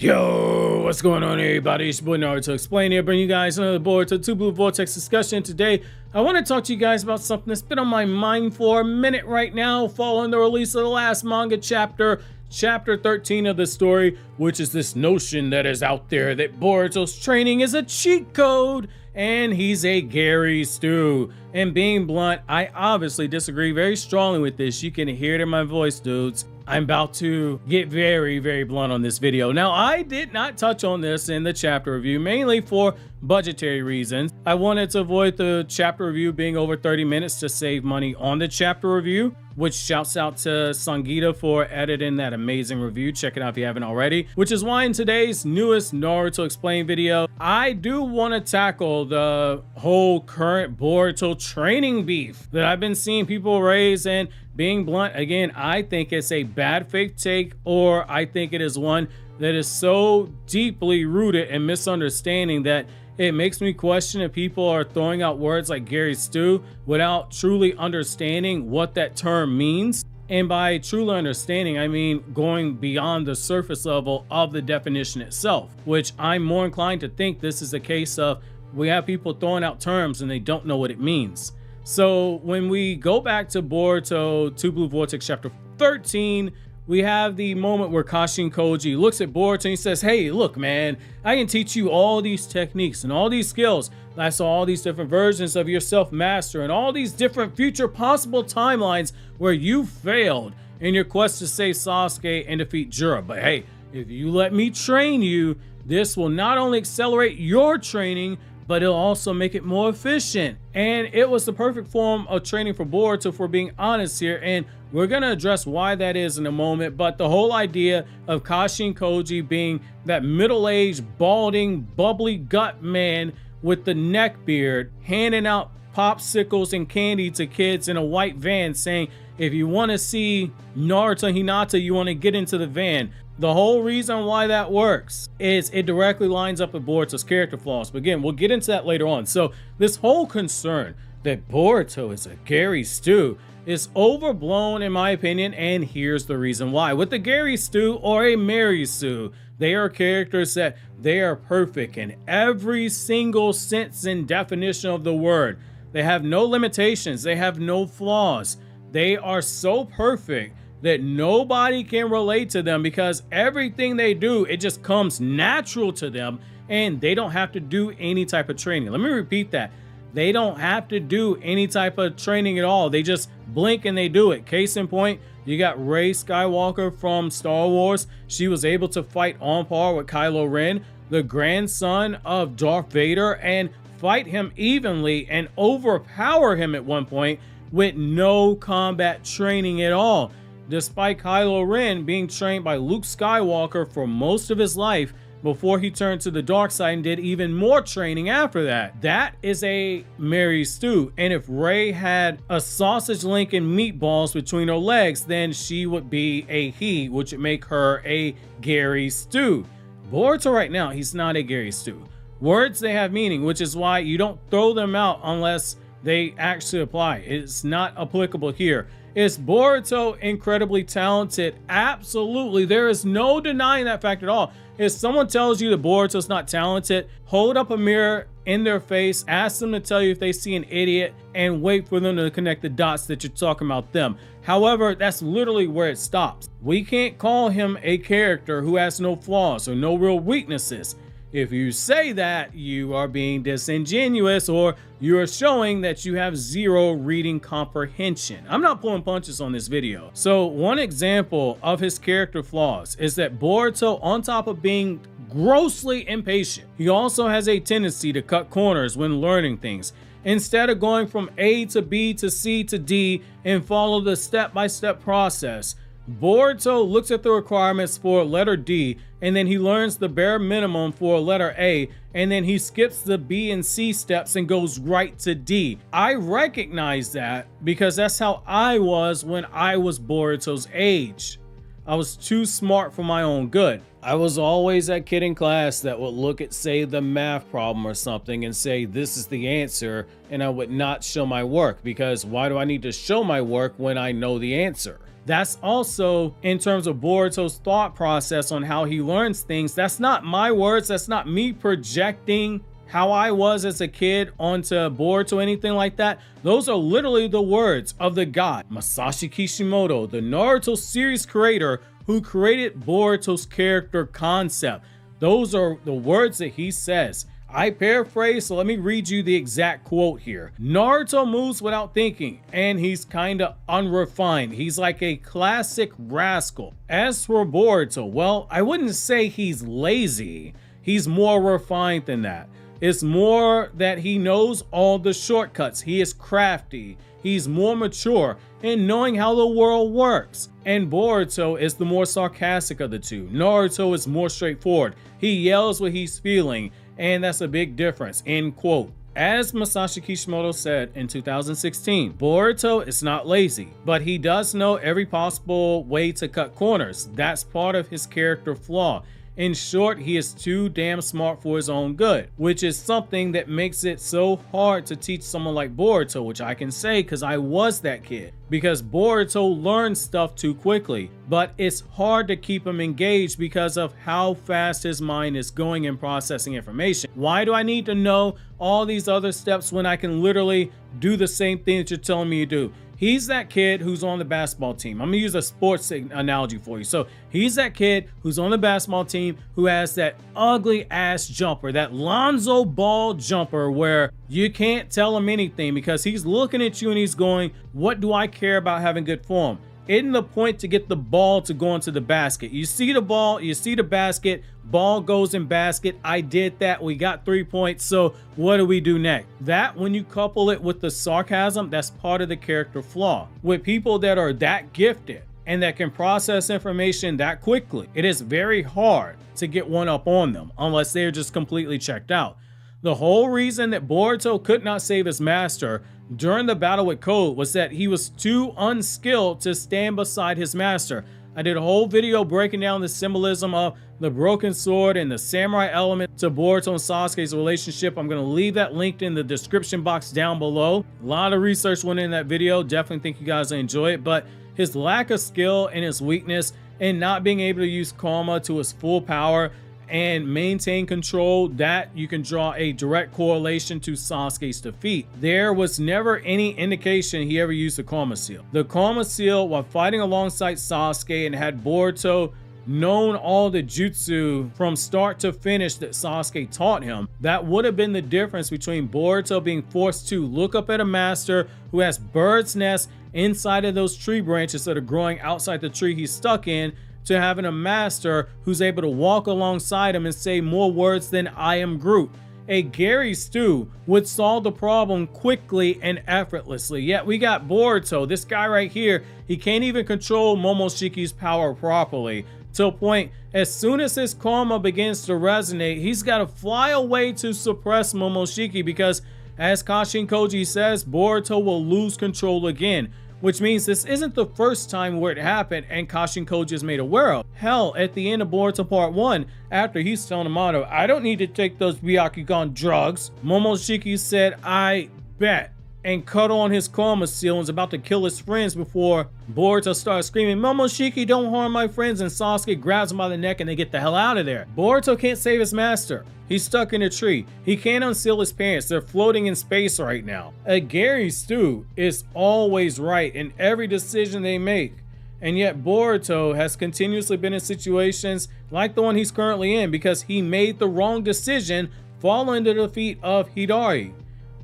Yo, what's going on, everybody? It's your boy Naruto Explain here, bringing you guys another Boruto 2 Blue Vortex discussion. Today, I want to talk to you guys about something that's been on my mind for a minute right now, following the release of the last manga chapter 13 of the story, which is this notion that is out there that Boruto's training is a cheat code and he's a Gary Stu. And being blunt, I obviously disagree very strongly with this. You can hear it in my voice, dudes. I'm about to get very, very blunt on this video. Now, I did not touch on this in the chapter review, mainly for budgetary reasons. I wanted to avoid the chapter review being over 30 minutes to save money on the chapter review, which shouts out to Sangita for editing that amazing review. Check it out if you haven't already. Which is why in today's newest Naruto Explain video, I do want to tackle the whole current Boruto training beef that I've been seeing people raise. And being blunt, again, I think it's a bad faith take, or I think it is one that is so deeply rooted in misunderstanding that it makes me question if people are throwing out words like Gary Stu without truly understanding what that term means. And by truly understanding, I mean going beyond the surface level of the definition itself, which I'm more inclined to think this is a case of we have people throwing out terms and they don't know what it means. So when we go back to Boruto 2 Blue Vortex chapter 13, we have the moment where Kashin Koji looks at Boruto and he says, hey, look, man, I can teach you all these techniques and all these skills. I saw all these different versions of your self-master and all these different future possible timelines where you failed in your quest to save Sasuke and defeat Jiraiya. But hey, if you let me train you, this will not only accelerate your training, but it'll also make it more efficient. And it was the perfect form of training for Boruto, if we're being honest here. And we're going to address why that is in a moment. But the whole idea of Kashin Koji being that middle-aged, balding, bubbly gut man with the neck beard, handing out popsicles and candy to kids in a white van, saying, if you want to see Naruto Hinata, you want to get into the van. The whole reason why that works is it directly lines up with Boruto's character flaws. But again, we'll get into that later on. So this whole concern that Boruto is a Gary Stu is overblown in my opinion, and here's the reason why. With the Gary Stu or a Mary Sue, they are characters that they are perfect in every single sense and definition of the word. They have no limitations. They have no flaws. They are so perfect that nobody can relate to them because everything they do, it just comes natural to them and they don't have to do any type of training. Let me repeat that. They don't have to do any type of training at all. They just blink and they do it. Case in point, you got Rey Skywalker from Star Wars. She was able to fight on par with Kylo Ren, the grandson of Darth Vader, and fight him evenly and overpower him at one point with no combat training at all. Despite Kylo Ren being trained by Luke Skywalker for most of his life before he turned to the dark side and did even more training after that. That is a Mary Stu. And if Rey had a sausage link and meatballs between her legs, then she would be a he, which would make her a Gary Stu. Boruto right now, he's not a Gary Stu. Words, they have meaning, which is why you don't throw them out unless they actually apply. It's not applicable here. Is Boruto incredibly talented? Absolutely. There is no denying that fact at all. If someone tells you that Boruto's not talented, hold up a mirror in their face, ask them to tell you if they see an idiot, and wait for them to connect the dots that you're talking about them. However, that's literally where it stops. We can't call him a character who has no flaws or no real weaknesses. If you say that, you are being disingenuous, or you are showing that you have zero reading comprehension. I'm not pulling punches on this video. So one example of his character flaws is that Boruto, on top of being grossly impatient, he also has a tendency to cut corners when learning things. Instead of going from A to B to C to D and follow the step-by-step process, Boruto looks at the requirements for letter D, and then he learns the bare minimum for letter A, and then he skips the B and C steps and goes right to D. I recognize that because that's how I was when I was Boruto's age. I was too smart for my own good. I was always that kid in class that would look at, say, the math problem or something and say, this is the answer, and I would not show my work, because why do I need to show my work when I know the answer? That's also in terms of Boruto's thought process on how he learns things. That's not my words. That's not me projecting how I was as a kid onto Boruto or anything like that. Those are literally the words of the god Masashi Kishimoto, the Naruto series creator who created Boruto's character concept. Those are the words that he says. I paraphrase, so let me read you the exact quote here. Naruto moves without thinking, and he's kinda unrefined. He's like a classic rascal. As for Boruto, well, I wouldn't say he's lazy. He's more refined than that. It's more that he knows all the shortcuts. He is crafty. He's more mature in knowing how the world works. And Boruto is the more sarcastic of the two. Naruto is more straightforward. He yells what he's feeling, and that's a big difference, end quote. As Masashi Kishimoto said in 2016, Boruto is not lazy, but he does know every possible way to cut corners. That's part of his character flaw. In short, he is too damn smart for his own good, which is something that makes it so hard to teach someone like Boruto, which I can say because I was that kid. Because Boruto learns stuff too quickly, but it's hard to keep him engaged because of how fast his mind is going and processing information. Why do I need to know all these other steps when I can literally do the same thing that you're telling me to do? He's that kid who's on the basketball team. I'm gonna use a sports analogy for you. So he's that kid who's on the basketball team who has that ugly ass jumper, that Lonzo Ball jumper where you can't tell him anything because he's looking at you and he's going, what do I care about having good form? Isn't the point to get the ball to go into the basket? You see the ball, you see the basket, ball goes in basket. I did that. We got 3 points. So what do we do next? That, when you couple it with the sarcasm, that's part of the character flaw. With people that are that gifted and that can process information that quickly, it is very hard to get one up on them unless they're just completely checked out. The whole reason that Boruto could not save his master during the battle with Code was that he was too unskilled to stand beside his master. I did a whole video breaking down the symbolism of the broken sword and the samurai element to Boruto and Sasuke's relationship. I'm going to leave that linked in the description box down below. A lot of research went in that video. Definitely think you guys will enjoy it. But his lack of skill and his weakness and not being able to use karma to its full power and maintain control, that you can draw a direct correlation to Sasuke's defeat. There was never any indication he ever used the Karma Seal. The Karma Seal, while fighting alongside Sasuke, and had Boruto known all the jutsu from start to finish that Sasuke taught him, that would have been the difference between Boruto being forced to look up at a master who has bird's nests inside of those tree branches that are growing outside the tree he's stuck in, to having a master who's able to walk alongside him and say more words than I am Groot. A Gary Stu would solve the problem quickly and effortlessly. Yet we got Boruto, this guy right here, he can't even control Momoshiki's power properly. To a point, as soon as his karma begins to resonate, he's got to fly away to suppress Momoshiki because, as Kashin Koji says, Boruto will lose control again. Which means this isn't the first time where it happened and Kashin Koji is made aware of. Hell, at the end of Boruto Part 1, after he's telling Amato, I don't need to take those Byakugan drugs, Momoshiki said, I bet, and cut on his karma seal and was about to kill his friends before Boruto starts screaming, Momoshiki, don't harm my friends, and Sasuke grabs him by the neck and they get the hell out of there. Boruto can't save his master. He's stuck in a tree. He can't unseal his parents. They're floating in space right now. A Gary Stu is always right in every decision they make. And yet Boruto has continuously been in situations like the one he's currently in because he made the wrong decision following the defeat of Hidari.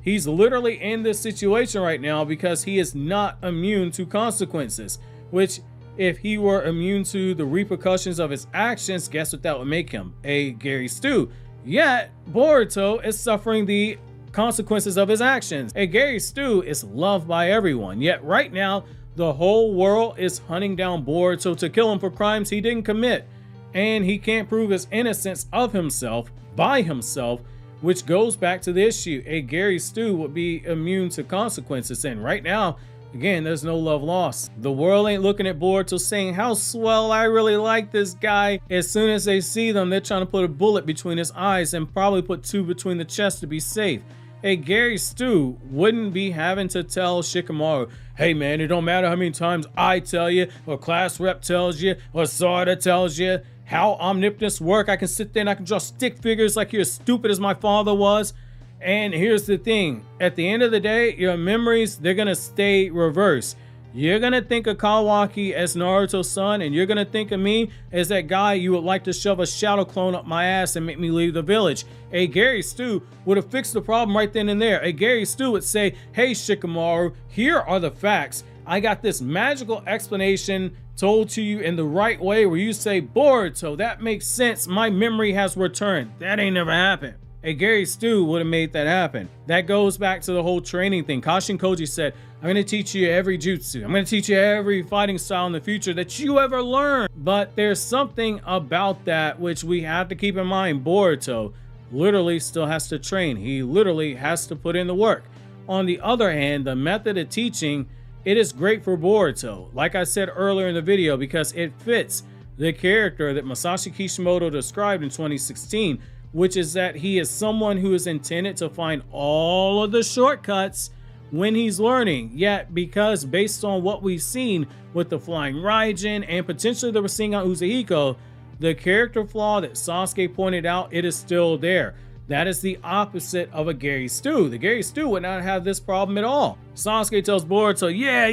He's literally in this situation right now because he is not immune to consequences, which if he were immune to the repercussions of his actions, guess what that would make him? A Gary Stu. Yet Boruto is suffering the consequences of his actions. A Gary Stu is loved by everyone, yet right now the whole world is hunting down Boruto to kill him for crimes he didn't commit, and he can't prove his innocence of himself by himself, which goes back to the issue. A Gary Stu would be immune to consequences, and right now, again, there's no love lost. The world ain't looking at Boruto saying, how swell, I really like this guy. As soon as they see them, they're trying to put a bullet between his eyes and probably put two between the chest to be safe. a Gary Stu wouldn't be having to tell Shikamaru, hey man, it don't matter how many times I tell you, or class rep tells you, or Sarda tells you how omnipotence work. I can sit there and I can draw stick figures like you're as stupid as my father was. And here's the thing, at the end of the day, your memories, they're gonna stay reversed. You're gonna think of Kawaki as Naruto's son, and you're gonna think of me as that guy you would like to shove a shadow clone up my ass and make me leave the village. A Gary Stu would have fixed the problem right then and there. A Gary Stu would say, hey Shikamaru, here are the facts. I got this magical explanation told to you in the right way where you say, Boruto, that makes sense, my memory has returned. That ain't never happened. A Gary Stu would have made that happen. That goes back to the whole training thing. Kashin Koji said, I'm going to teach you every jutsu. I'm going to teach you every fighting style in the future that you ever learn. But there's something about that which we have to keep in mind. Boruto literally still has to train. He literally has to put in the work. On the other hand, the method of teaching, it is great for Boruto, like I said earlier in the video, because it fits the character that Masashi Kishimoto described in 2016, which is that he is someone who is intended to find all of the shortcuts when he's learning. Yet, because based on what we've seen with the Flying Raijin and potentially the Rasengan Uzehiko, the character flaw that Sasuke pointed out, it is still there. That is the opposite of a Gary Stu. The Gary Stu would not have this problem at all. Sasuke tells Boruto, yeah,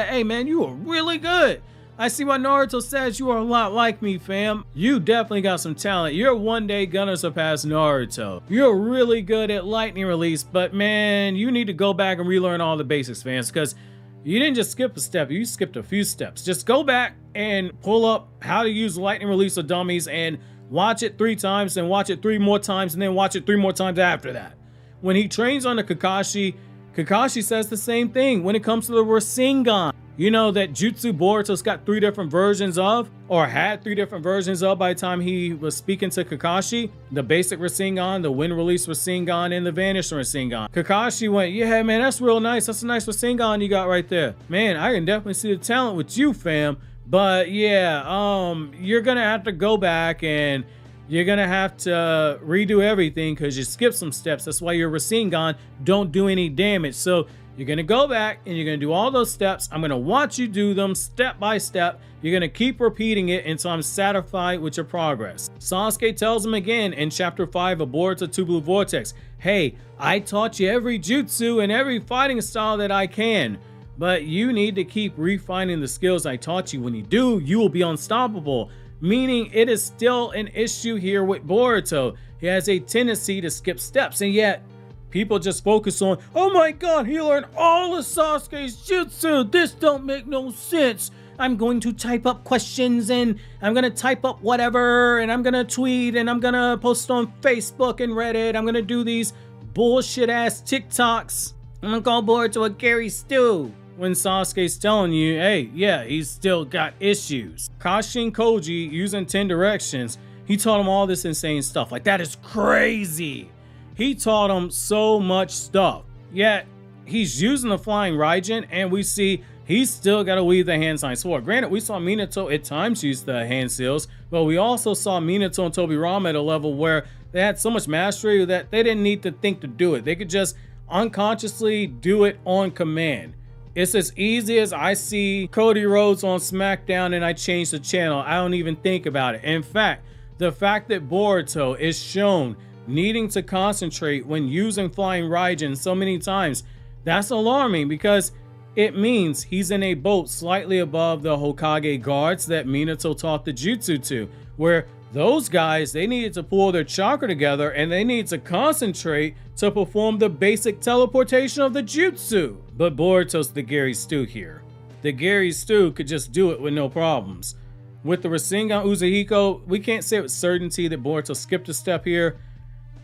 hey man, you are really good. I see why Naruto says you are a lot like me, fam. You definitely got some talent. You're one day gonna surpass Naruto. You're really good at lightning release, but man, you need to go back and relearn all the basics, fans, because you didn't just skip a step, you skipped a few steps. Just go back and pull up how to use lightning release of dummies and watch it 3 times, and watch it 3 more times, and then watch it 3 more times after that. When he trains on the Kakashi, Kakashi says the same thing when it comes to the Rasengan. You know that jutsu Boruto's got 3 different versions of, or had 3 different versions of by the time he was speaking to Kakashi. The basic Rasengan, the wind release Rasengan, and the vanish Rasengan. Kakashi went, yeah man, that's real nice. That's a nice Rasengan you got right there. Man, I can definitely see the talent with you, fam. But yeah, you're gonna have to go back and you're gonna have to redo everything because you skipped some steps. That's why your Rasengan don't do any damage. So you're gonna go back and you're gonna do all those steps. I'm gonna watch you do them step by step. You're gonna keep repeating it until I'm satisfied with your progress. Sasuke tells him again in chapter 5 of Boruto 2 Blue Vortex, hey, I taught you every jutsu and every fighting style that I can, but you need to keep refining the skills I taught you. When you do, you will be unstoppable. Meaning it is still an issue here with Boruto. He has a tendency to skip steps, and yet people just focus on, oh my god, he learned all of Sasuke's jutsu. This don't make no sense. I'm going to type up questions and I'm going to type up whatever and I'm going to tweet and I'm going to post on Facebook and Reddit. I'm going to do these bullshit ass TikToks. I'm going to call Boruto a Gary Stu. When Sasuke's telling you, hey, yeah, he's still got issues. Kashin Koji, using 10 directions, he taught him all this insane stuff. Like, that is crazy. He taught him so much stuff. Yet, he's using the Flying Raijin, and we see he's still got to weave the hand sign sword. Granted, we saw Minato at times use the hand seals, but we also saw Minato and Tobirama at a level where they had so much mastery that they didn't need to think to do it. They could just unconsciously do it on command. It's as easy as I see Cody Rhodes on SmackDown and I change the channel. I don't even think about it. In fact, the fact that Boruto is shown needing to concentrate when using Flying Raijin so many times, that's alarming because it means he's in a boat slightly above the Hokage guards that Minato taught the jutsu to, where those guys, they needed to pull their chakra together and they need to concentrate to perform the basic teleportation of the jutsu. But Boruto's the Gary Stu here. The Gary Stu could just do it with no problems. With the Rasengan Uzehiko, we can't say with certainty that Boruto skipped a step here.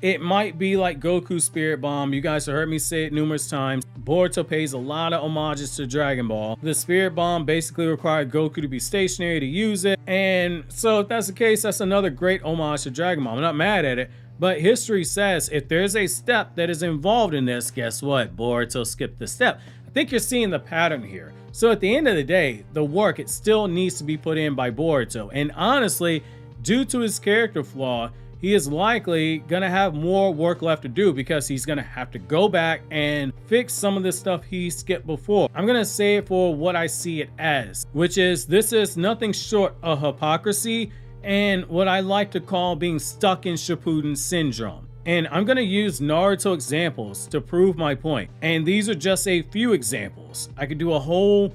It might be like Goku's Spirit Bomb. You guys have heard me say it numerous times. Boruto pays a lot of homages to Dragon Ball. The Spirit Bomb basically required Goku to be stationary to use it. And so if that's the case, that's another great homage to Dragon Ball. I'm not mad at it. But history says if there's a step that is involved in this, guess what? Boruto skipped the step. I think you're seeing the pattern here. So at the end of the day, the work, it still needs to be put in by Boruto. And honestly, due to his character flaw, he is likely gonna have more work left to do because he's gonna have to go back and fix some of the stuff he skipped before. I'm gonna say it for what I see it as, which is this is nothing short of hypocrisy and what I like to call being stuck in Shippuden syndrome. And I'm gonna use Naruto examples to prove my point. And these are just a few examples. I could do a whole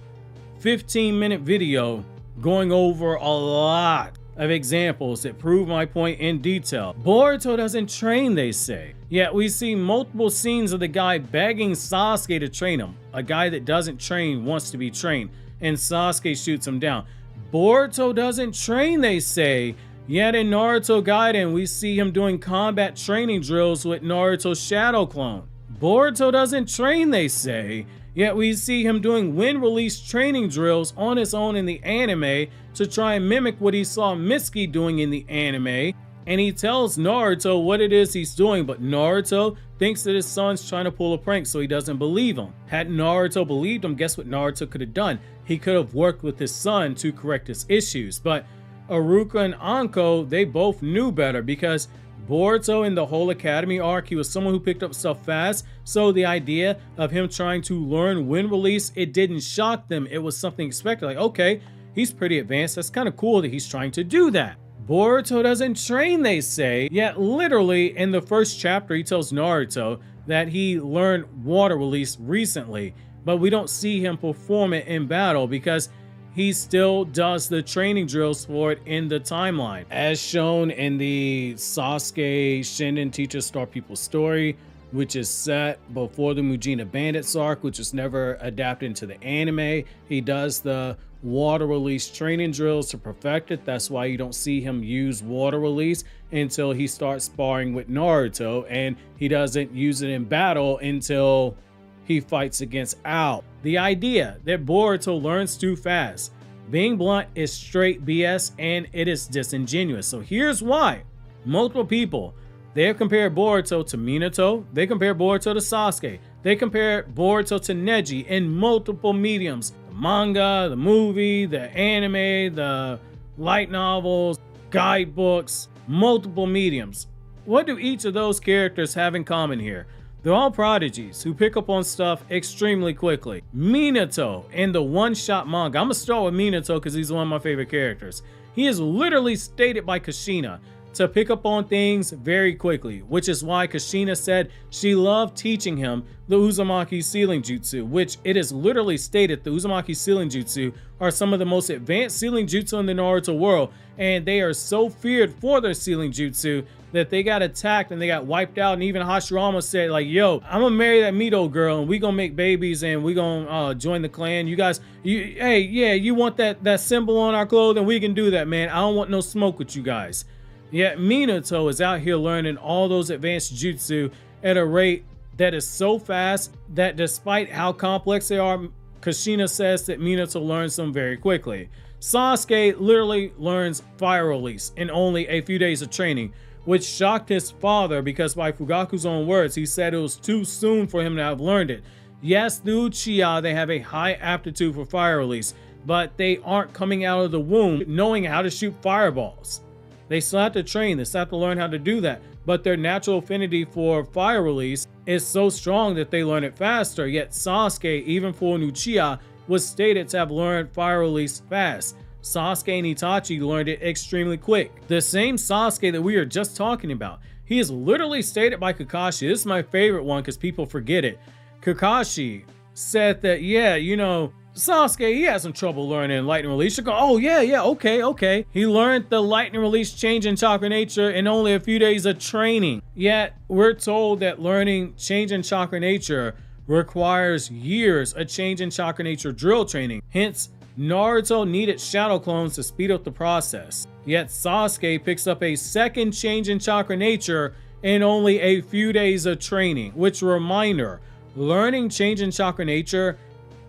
15-minute video going over a lot of examples that prove my point in detail. Boruto doesn't train, they say. Yet we see multiple scenes of the guy begging Sasuke to train him. A guy that doesn't train wants to be trained, and Sasuke shoots him down. Boruto doesn't train, they say. Yet in Naruto Gaiden, we see him doing combat training drills with Naruto's shadow clone. Boruto doesn't train, they say. Yet we see him doing wind release training drills on his own in the anime to try and mimic what he saw Mitsuki doing in the anime. And he tells Naruto what it is he's doing, but Naruto thinks that his son's trying to pull a prank, so he doesn't believe him. Had Naruto believed him, guess what Naruto could have done? He could have worked with his son to correct his issues. But Iruka and Anko, they both knew better because Boruto in the whole academy arc, he was someone who picked up stuff fast. So the idea of him trying to learn wind release, it didn't shock them. It was something expected. Like, okay, he's pretty advanced. That's kind of cool that he's trying to do that. Boruto doesn't train, they say. Yet literally in the first chapter, he tells Naruto that he learned water release recently, but we don't see him perform it in battle because he still does the training drills for it in the timeline. As shown in the Sasuke Shinden Teacher Star People story, which is set before the Mujina Bandits arc, which was never adapted into the anime. He does the water release training drills to perfect it. That's why you don't see him use water release until he starts sparring with Naruto, and he doesn't use it in battle until he fights against Ao. The idea that Boruto learns too fast, being blunt, is straight BS and it is disingenuous. So here's why. Multiple people, they have compared Boruto to Minato, they compare Boruto to Sasuke, they compare Boruto to Neji in multiple mediums. The manga, the movie, the anime, the light novels, guidebooks, multiple mediums. What do each of those characters have in common here? They're all prodigies who pick up on stuff extremely quickly. Minato in the one-shot manga, I'm gonna start with Minato because he's one of my favorite characters. He is literally stated by Kushina to pick up on things very quickly, which is why Kushina said she loved teaching him the Uzumaki sealing jutsu, which it is literally stated the Uzumaki sealing jutsu are some of the most advanced sealing jutsu in the Naruto world, and they are so feared for their sealing jutsu that they got attacked and they got wiped out. And even Hashirama said, like, yo, I'm gonna marry that Mito girl and we gonna make babies and we gonna join the clan. You guys, hey, yeah, you want that symbol on our clothing? We can do that, man. I don't want no smoke with you guys. Yet Minato is out here learning all those advanced jutsu at a rate that is so fast that despite how complex they are, Kushina says that Minato learns them very quickly. Sasuke literally learns fire release in only a few days of training, which shocked his father because by Fugaku's own words, he said it was too soon for him to have learned it. Yes, the Uchiha, they have a high aptitude for fire release, but they aren't coming out of the womb knowing how to shoot fireballs. They still have to train, they still have to learn how to do that, but their natural affinity for fire release is so strong that they learn it faster. Yet Sasuke, even for an Uchiha, was stated to have learned fire release fast. Sasuke and Itachi learned it extremely quick. The same Sasuke that we are just talking about. He is literally stated by Kakashi. This is my favorite one because people forget it. Kakashi said that, yeah, you know, Sasuke, he had some trouble learning lightning release. You go, oh yeah, okay. He learned the lightning release change in chakra nature in only a few days of training. Yet we're told that learning change in chakra nature requires years of change in chakra nature drill training. Hence, Naruto needed shadow clones to speed up the process. Yet Sasuke picks up a second change in chakra nature in only a few days of training. Which, reminder, learning change in chakra nature,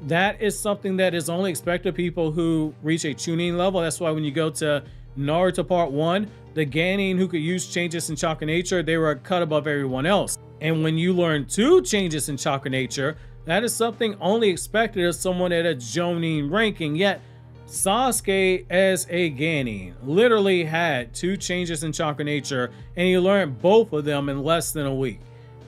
that is something that is only expected of people who reach a tuning level. That's why when you go to Naruto Part 1, the Genin who could use changes in chakra nature, they were a cut above everyone else. And when you learn 2 changes in chakra nature, that is something only expected of someone at a Jonin ranking. Yet Sasuke as a Genin literally had 2 changes in chakra nature, and he learned both of them in less than a week.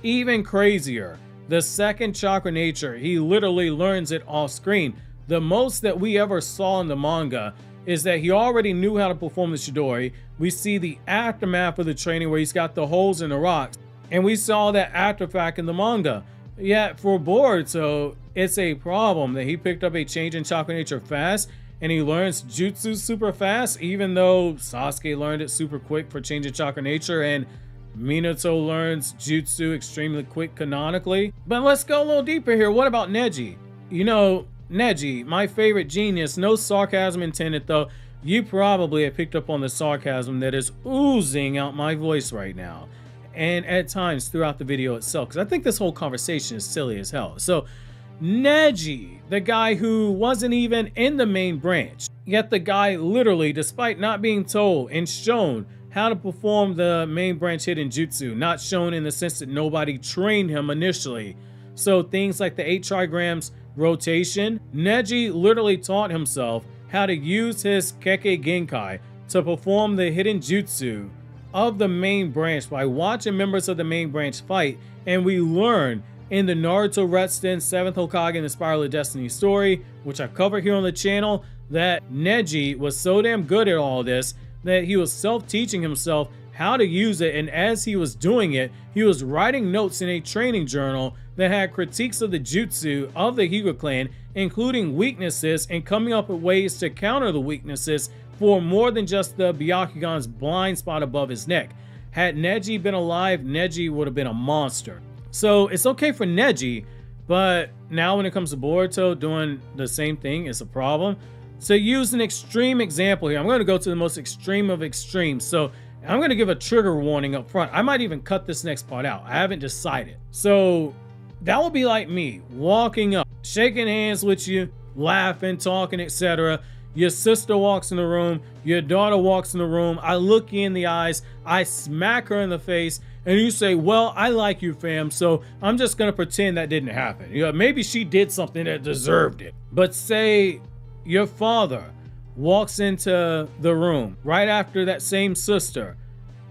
Even crazier, the second chakra nature, he literally learns it off screen. The most that we ever saw in the manga is that he already knew how to perform the Chidori. We see the aftermath of the training where he's got the holes in the rocks, and we saw that after fact in the manga. Yet for Boruto, it's a problem that he picked up a change in chakra nature fast, and he learns jutsu super fast, even though Sasuke learned it super quick for changing chakra nature, and Minato learns jutsu extremely quick canonically. But let's go a little deeper here. What about Neji? You know, Neji, my favorite genius, no sarcasm intended though. You probably have picked up on the sarcasm that is oozing out my voice right now, and at times throughout the video itself, because I think this whole conversation is silly as hell. So Neji, the guy who wasn't even in the main branch, yet the guy literally, despite not being told and shown how to perform the main branch hidden jutsu, not shown in the sense that nobody trained him initially. So things like the 8 trigrams rotation, Neji literally taught himself how to use his Kekkei Genkai to perform the hidden jutsu of the main branch by watching members of the main branch fight. And we learn in the Naruto Retsuden 7th Hokage and the Spiral of Destiny story, which I cover here on the channel, that Neji was so damn good at all this that he was self-teaching himself how to use it, and as he was doing it, he was writing notes in a training journal that had critiques of the jutsu of the Hyuga clan, including weaknesses, and coming up with ways to counter the weaknesses for more than just the Byakugan's blind spot above his neck. Had Neji been alive, Neji would have been a monster. So it's okay for Neji, but now when it comes to Boruto doing the same thing, it's a problem. So use an extreme example here. I'm going to go to the most extreme of extremes. So I'm going to give a trigger warning up front. I might even cut this next part out. I haven't decided. So that would be like me walking up, shaking hands with you, laughing, talking, etc. Your sister walks in the room, your daughter walks in the room, I look you in the eyes, I smack her in the face, and you say, well, I like you, fam, so I'm just gonna pretend that didn't happen. You know, maybe she did something that deserved it. But say your father walks into the room right after that same sister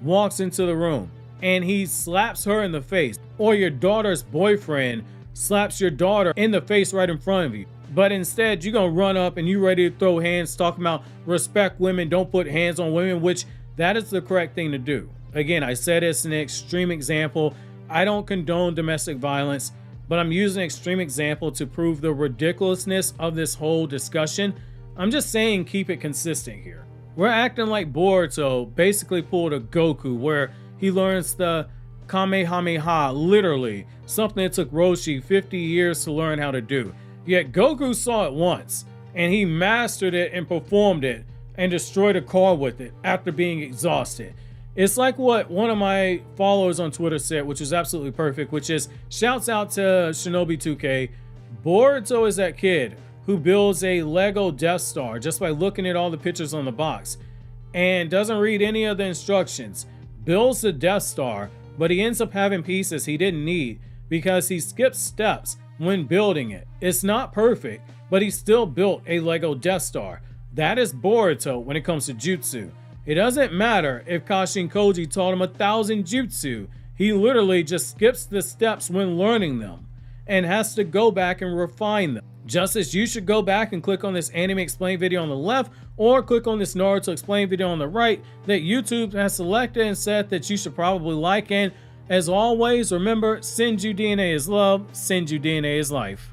walks into the room and he slaps her in the face, or your daughter's boyfriend slaps your daughter in the face right in front of you. But instead, you're gonna run up and you ready to throw hands, talking about respect women, don't put hands on women, which that is the correct thing to do. Again, I said it's an extreme example. I don't condone domestic violence, but I'm using an extreme example to prove the ridiculousness of this whole discussion. I'm just saying keep it consistent here. We're acting like Boruto basically pulled a Goku where he learns the Kamehameha, literally, something that took Roshi 50 years to learn how to do. Yet Goku saw it once, and he mastered it and performed it and destroyed a car with it after being exhausted. It's like what one of my followers on Twitter said, which is absolutely perfect, which is, shouts out to Shinobi 2K, Boruto is that kid who builds a Lego Death Star just by looking at all the pictures on the box and doesn't read any of the instructions, builds the Death Star, but he ends up having pieces he didn't need because he skipped steps when building it. It's not perfect, but he still built a Lego Death Star. That is Boruto when it comes to jutsu. It doesn't matter if Kashin Koji taught him 1,000 jutsu. He literally just skips the steps when learning them and has to go back and refine them. Just as you should go back and click on this anime explain video on the left or click on this Naruto explain video on the right that YouTube has selected and said that you should probably like. And as always, remember, Senju DNA is love, Senju DNA is life.